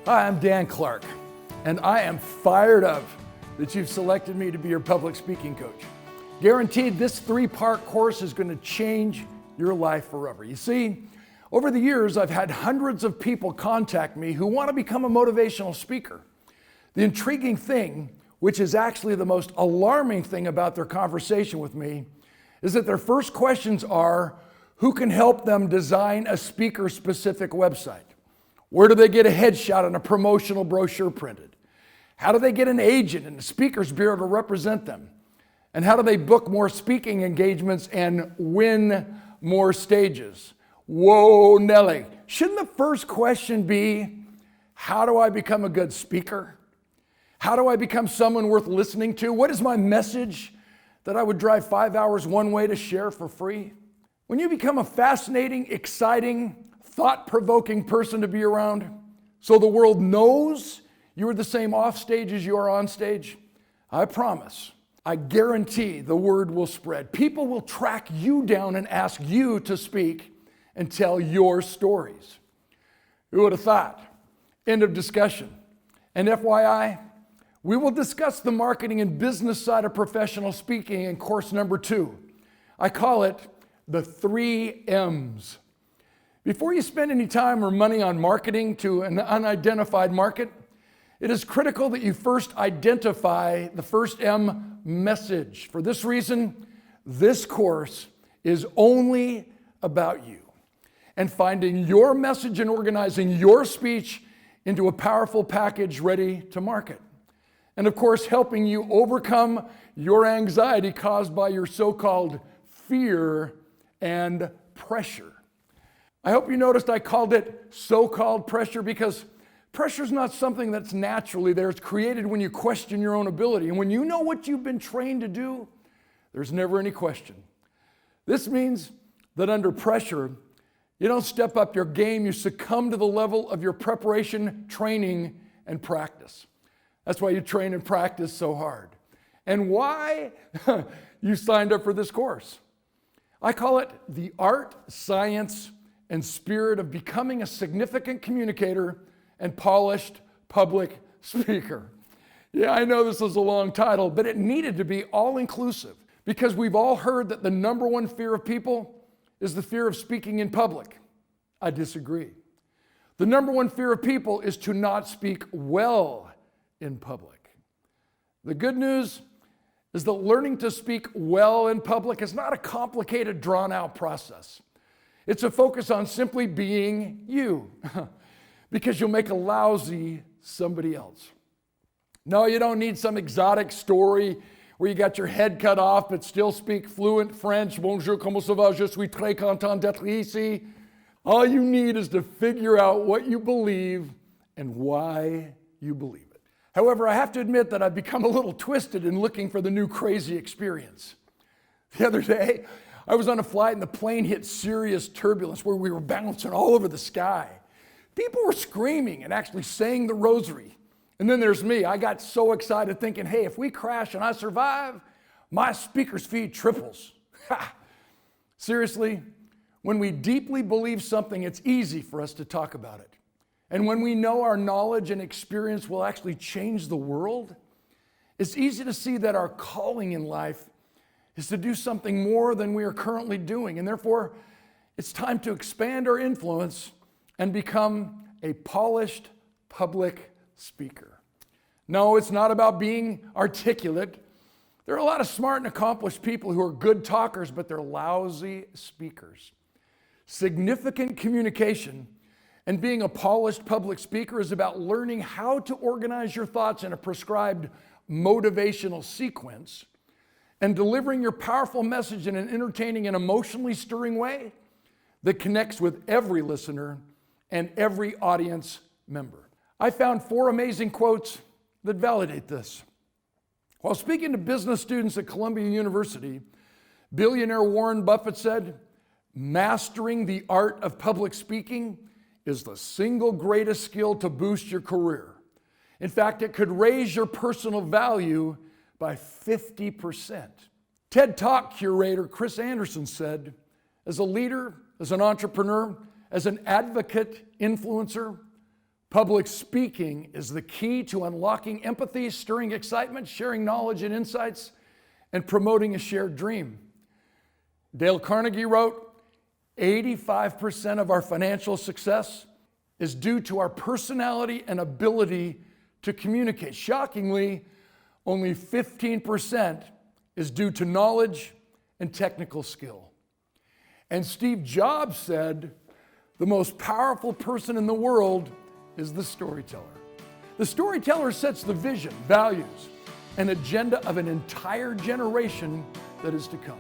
Hi, I'm Dan Clark, and I am fired up that you've selected me to be your public speaking coach. Guaranteed, this 3-part course is going to change your life forever. You see, over the years, I've had hundreds of people contact me who want to become a motivational speaker. The intriguing thing, which is actually the most alarming thing about their conversation with me, is that their first questions are, who can help them design a speaker-specific website? Where do they get a headshot and a promotional brochure printed? How do they get an agent and a speakers bureau to represent them? And how do they book more speaking engagements and win more stages? Whoa, Nelly. Shouldn't the first question be, how do I become a good speaker? How do I become someone worth listening to? What is my message that I would drive 5 hours one way to share for free? When you become a fascinating, exciting, thought-provoking person to be around, so the world knows you are the same off stage as you are on stage, I promise, I guarantee the word will spread. People will track you down and ask you to speak and tell your stories. Who would have thought? End of discussion. And FYI, we will discuss the marketing and business side of professional speaking in course number 2. I call it the 3 M's. Before you spend any time or money on marketing to an unidentified market, it is critical that you first identify the first M, message. For this reason, this course is only about you and finding your message and organizing your speech into a powerful package ready to market. And of course, helping you overcome your anxiety caused by your so-called fear and pressure. I hope you noticed I called it so-called pressure because pressure is not something that's naturally there. It's created when you question your own ability. And when you know what you've been trained to do, there's never any question. This means that under pressure, you don't step up your game, you succumb to the level of your preparation, training, and practice. That's why you train and practice so hard. And why you signed up for this course. I call it the art, science, and spirit of becoming a significant communicator and polished public speaker. Yeah, I know this is a long title, but it needed to be all-inclusive because we've all heard that the number one fear of people is the fear of speaking in public. I disagree. The number one fear of people is to not speak well in public. The good news is that learning to speak well in public is not a complicated, drawn-out process. It's a focus on simply being you, because you'll make a lousy somebody else. No, you don't need some exotic story where you got your head cut off but still speak fluent French. Bonjour, comment ça va? Je suis très content d'être ici. All you need is to figure out what you believe and why you believe it. However, I have to admit that I've become a little twisted in looking for the new crazy experience. The other day, I was on a flight and the plane hit serious turbulence where we were bouncing all over the sky. People were screaming and actually saying the rosary. And then there's me. I got so excited thinking, hey, if we crash and I survive, my speaker's fee triples. Seriously, when we deeply believe something, it's easy for us to talk about it. And when we know our knowledge and experience will actually change the world, it's easy to see that our calling in life is to do something more than we are currently doing. And therefore, it's time to expand our influence and become a polished public speaker. No, it's not about being articulate. There are a lot of smart and accomplished people who are good talkers, but they're lousy speakers. Significant communication and being a polished public speaker is about learning how to organize your thoughts in a prescribed motivational sequence and delivering your powerful message in an entertaining and emotionally stirring way that connects with every listener and every audience member. I found 4 amazing quotes that validate this. While speaking to business students at Columbia University, billionaire Warren Buffett said, "Mastering the art of public speaking is the single greatest skill to boost your career. In fact, it could raise your personal value by 50%. TED Talk curator Chris Anderson said, as a leader, as an entrepreneur, as an advocate, influencer, Public speaking is the key to unlocking empathy, stirring excitement, sharing knowledge and insights, and promoting a shared dream. Dale Carnegie wrote, 85% of our financial success is due to our personality and ability to communicate. Shockingly, only 15% is due to knowledge and technical skill. And Steve Jobs said, the most powerful person in the world is the storyteller. The storyteller sets the vision, values, and agenda of an entire generation that is to come.